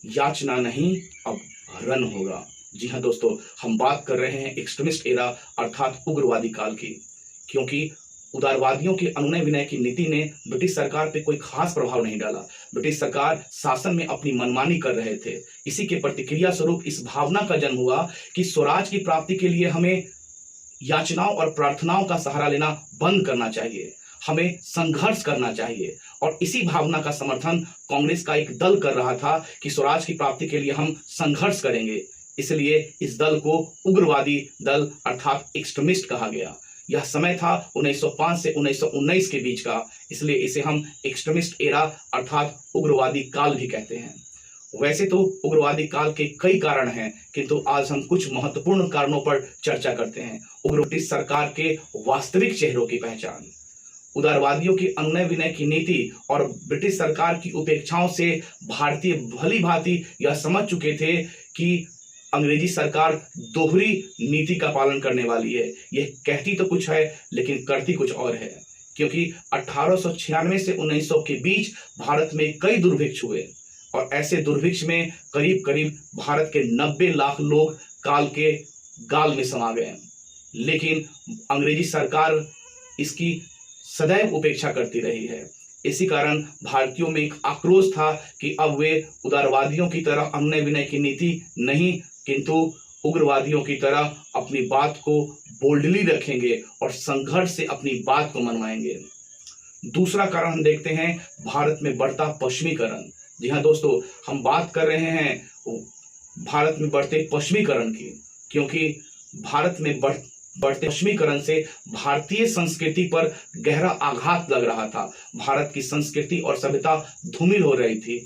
याचना नहीं, अब रन होगा। जी हाँ दोस्तों, हम बात कर रहे हैं एक्सट्रीमिस्ट एरा अर्थात उग्रवादी काल की, क्योंकि उदारवादियों के अनुनय विनय की नीति ने ब्रिटिश सरकार पे कोई खास प्रभाव नहीं डाला। ब्रिटिश सरकार शासन में अपनी मनमानी कर रहे थे। इसी के प्रतिक्रिया स्वरूप इस भावना का जन्म हुआ कि स्वराज की प्राप्ति के लिए हमें याचनाओं और प्रार्थनाओं का सहारा लेना बंद करना चाहिए, हमें संघर्ष करना चाहिए। और इसी भावना का समर्थन कांग्रेस का एक दल कर रहा था कि स्वराज की प्राप्ति के लिए हम संघर्ष करेंगे। इसलिए इस दल को उग्रवादी दल अर्थात एक्सट्रीमिस्ट कहा गया। यह समय था 1905 से 1919 के बीच का, इसलिए इसे हम एक्सट्रीमिस्ट एरा अर्थात उग्रवादी काल भी कहते हैं। वैसे तो उग्रवादी काल के कई कारण हैं, किंतु आज हम कुछ महत्वपूर्ण कारणों पर चर्चा करते हैं। ब्रिटिश सरकार के वास्तविक चेहरों की पहचान, उदारवादियों की अनुनय विनय की नीति और ब्रिटिश सरकार की उपेक्षाओं से भारतीय भली भांति यह समझ चुके थे कि अंग्रेजी सरकार दोहरी नीति का पालन करने वाली है। यह कहती तो कुछ है लेकिन करती कुछ और है, क्योंकि 1896 से 1900 के बीच भारत में कई दुर्भिक्ष हुए और ऐसे दुर्भिक्ष में करीब करीब भारत के 90 लाख लोग काल के गाल में समा गए। लेकिन अंग्रेजी सरकार इसकी सदैव उपेक्षा करती रही है। इसी कारण भारतीयों में एक आक्रोश था कि अब वे उदारवादियों की तरह अनुनय विनय की नीति नहीं, किंतु उग्रवादियों की तरह अपनी बात को बोल्डली रखेंगे और संघर्ष से अपनी बात को मनवाएंगे। दूसरा कारण हम देखते हैं भारत में बढ़ता पश्चिमीकरण। जी हाँ दोस्तों, हम बात कर रहे हैं भारत में बढ़ते पश्चिमीकरण की, क्योंकि भारत में बढ़ते पश्चिमीकरण से भारतीय संस्कृति पर गहरा आघात लग रहा था। भारत की संस्कृति और सभ्यता धूमिल हो रही थी।